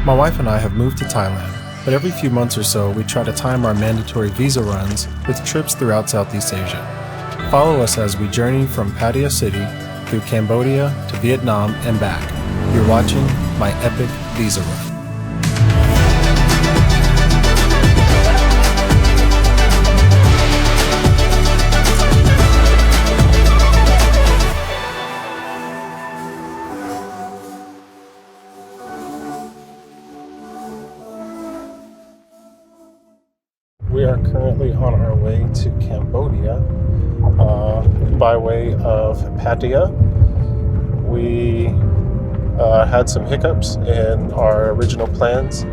My wife and I have moved to Thailand, but every few months or so we try to time our mandatory visa runs with trips throughout Southeast Asia. Follow us as we journey from Pattaya City through Cambodia to Vietnam and back. You're watching my epic visa run. We are currently on our way to Cambodia by way of Pattaya. We had some hiccups in our original plans.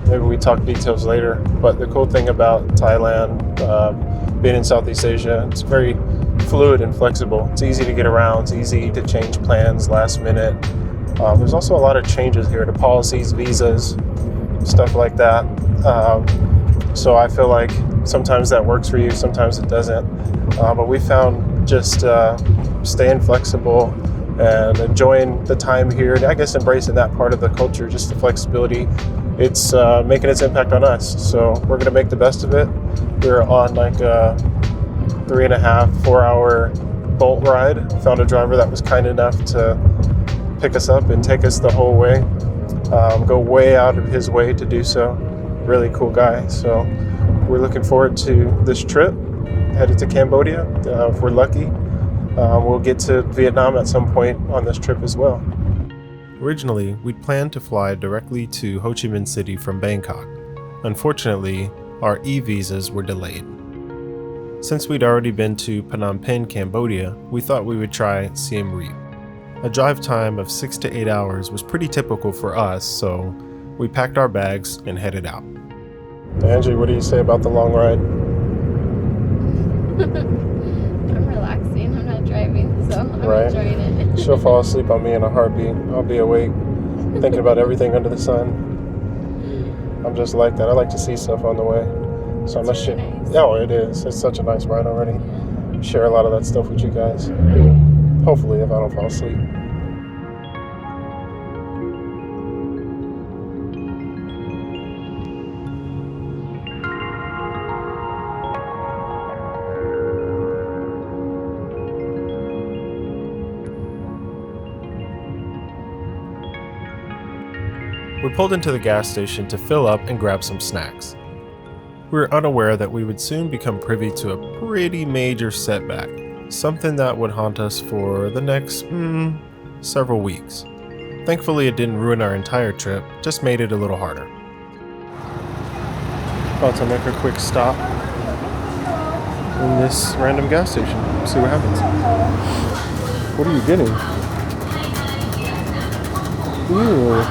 Maybe we talk details later, but the cool thing about Thailand, being in Southeast Asia, it's very fluid and flexible. It's easy to get around, it's easy to change plans last minute. There's also a lot of changes here to policies, visas, stuff like that. So I feel like sometimes that works for you, sometimes it doesn't. But we found just staying flexible and enjoying the time here, and I guess embracing that part of the culture, just the flexibility, it's making its impact on us. So we're gonna make the best of it. We're on like a 3.5-4 hour bolt ride. Found a driver that was kind enough to pick us up and take us the whole way. Go way out of his way to do so. Really cool guy. So we're looking forward to this trip, headed to Cambodia. If we're lucky, we'll get to Vietnam at some point on this trip as well. Originally, we'd planned to fly directly to Ho Chi Minh City from Bangkok. Unfortunately, our e-visas were delayed. Since we'd already been to Phnom Penh, Cambodia, we thought we would try Siem Reap. A drive time of 6 to 8 hours was pretty typical for us, so we packed our bags and headed out. Angie, what do you say about the long ride? I'm relaxing. I'm not driving, so I'm enjoying it. She'll fall asleep on me in a heartbeat. I'll be awake, thinking about everything under the sun. I'm just like that. I like to see stuff on the way. So I'm really nice. Oh, it is. It's such a nice ride already. Share a lot of that stuff with you guys. Hopefully, if I don't fall asleep. We pulled into the gas station to fill up and grab some snacks. We were unaware that we would soon become privy to a pretty major setback, something that would haunt us for the next, several weeks. Thankfully, it didn't ruin our entire trip, just made it a little harder. About to make a quick stop in this random gas station, see what happens. What are you getting? Ooh.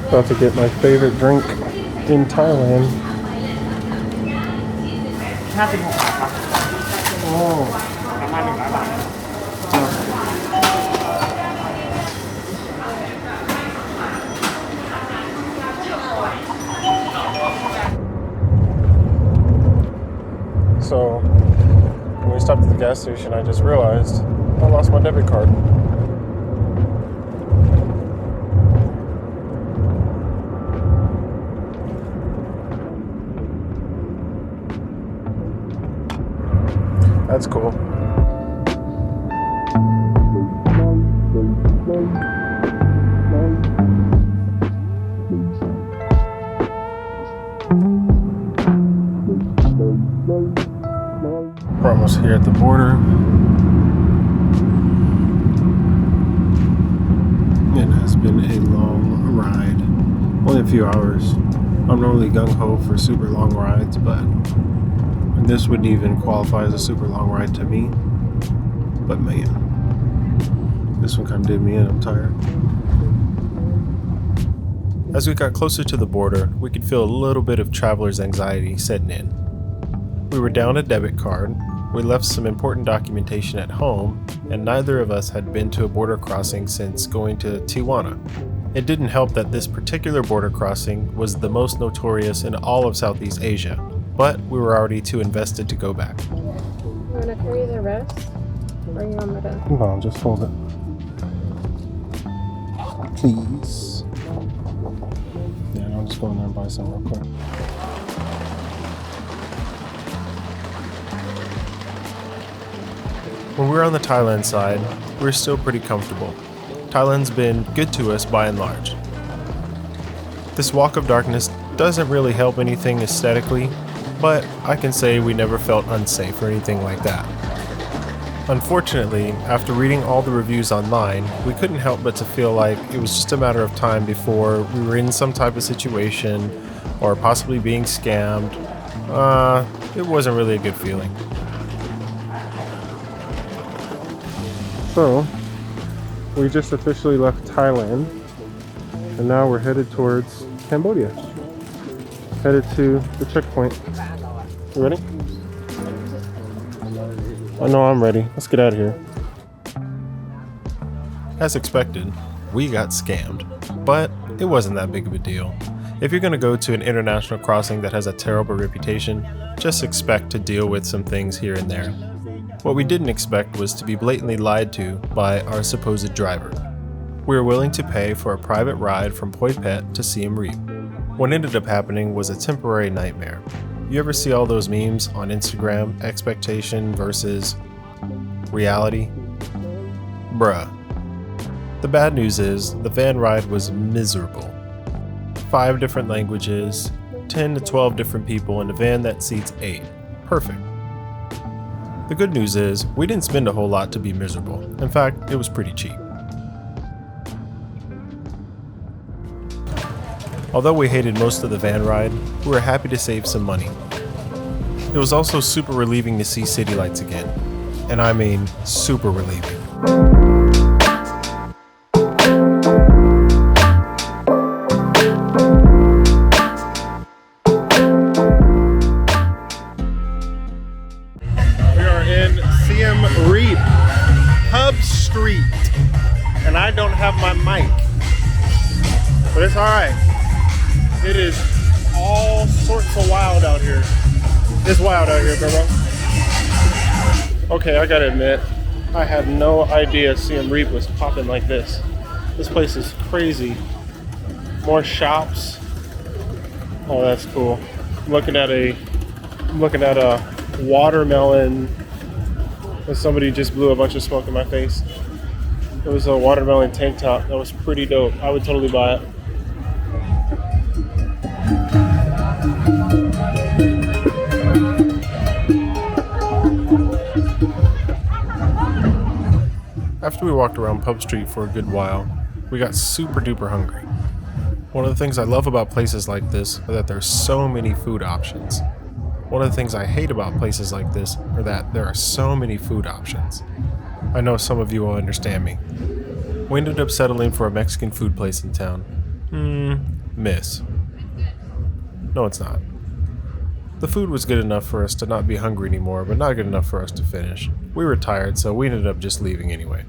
About to get my favorite drink in Thailand. Oh. So, when we stopped at the gas station, I just realized I lost my debit card. That's cool. We're almost here at the border. It has been a long ride. Only a few hours. I'm normally gung-ho for super long rides, but this wouldn't even qualify as a super long ride to me. But man, this one kind of did me in. I'm tired. As we got closer to the border, we could feel a little bit of traveler's anxiety setting in. We were down a debit card, we left some important documentation at home, and neither of us had been to a border crossing since going to Tijuana. It didn't help that this particular border crossing was the most notorious in all of Southeast Asia, but we were already too invested to go back. You want to carry the rest? Or you want me to? No, just hold it. please. Yeah, and I'll just go in there and buy some real quick. When we were on the Thailand side, we were still pretty comfortable. Thailand's been good to us by and large. This walk of darkness doesn't really help anything aesthetically, but I can say we never felt unsafe or anything like that. Unfortunately, after reading all the reviews online, we couldn't help but to feel like it was just a matter of time before we were in some type of situation or possibly being scammed. It wasn't really a good feeling. So, we just officially left Thailand, and now we're headed towards Cambodia. Headed to the checkpoint. You ready? I know I'm ready. Let's get out of here. As expected, we got scammed, but it wasn't that big of a deal. If you're going to go to an international crossing that has a terrible reputation, just expect to deal with some things here and there. What we didn't expect was to be blatantly lied to by our supposed driver. We were willing to pay for a private ride from Poi Phet to Siem Reap. What ended up happening was a temporary nightmare. You ever see all those memes on Instagram, expectation versus reality? Bruh. The bad news is, the van ride was miserable. 5 different languages, 10 to 12 different people in a van that seats 8. Perfect. The good news is, we didn't spend a whole lot to be miserable. In fact, it was pretty cheap. Although we hated most of the van ride, we were happy to save some money. It was also super relieving to see city lights again. And I mean, super relieving. We are in Siem Reap, Hub Street, and I don't have my mic, but it's all right. It is all sorts of wild out here. It's wild out here, bro. Okay, I gotta admit, I had no idea Siem Reap was popping like this. This place is crazy. More shops. Oh, that's cool. I'm looking at a watermelon. Somebody just blew a bunch of smoke in my face. It was a watermelon tank top. That was pretty dope. I would totally buy it. After we walked around Pub Street for a good while, we got super duper hungry. One of the things I love about places like this are that there's so many food options. One of the things I hate about places like this are that there are so many food options. I know some of you will understand me. We ended up settling for a Mexican food place in town. Miss. No, it's not. The food was good enough for us to not be hungry anymore, but not good enough for us to finish. We were tired, so we ended up just leaving anyway.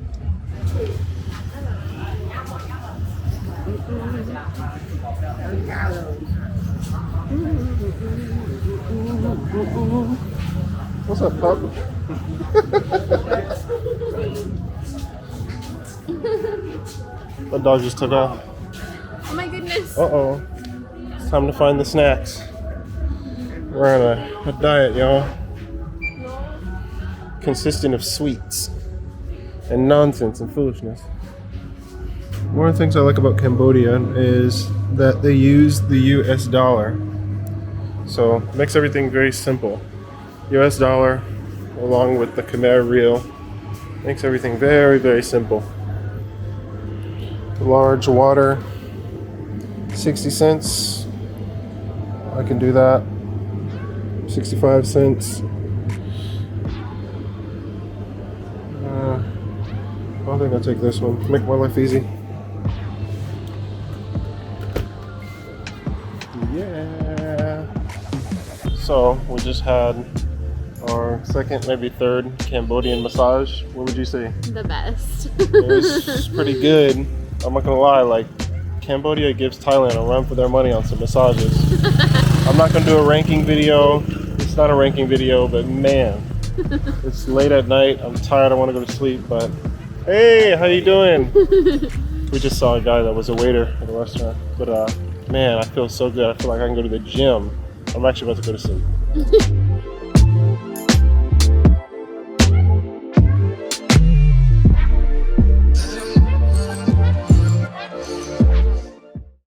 What's up, pup? The dog just took off. Oh my goodness. Uh-oh. It's time to find the snacks. We're on a diet, y'all. Consisting of sweets and nonsense and foolishness. One of the things I like about Cambodia is that they use the US dollar. So it makes everything very simple. US dollar along with the Khmer Real makes everything very, very simple. Large water, 60 cents. I can do that. 65 cents. I think I'll take this one. Make my life easy. Yeah. So we just had our second, maybe third Cambodian massage. What would you say? The best. It was pretty good. I'm not gonna lie, like Cambodia gives Thailand a run for their money on some massages. I'm not gonna do a ranking video. It's not a ranking video, but man, it's late at night. I'm tired. I want to go to sleep. But hey, how you doing? We just saw a guy that was a waiter at a restaurant. But man, I feel so good. I feel like I can go to the gym. I'm actually about to go to sleep.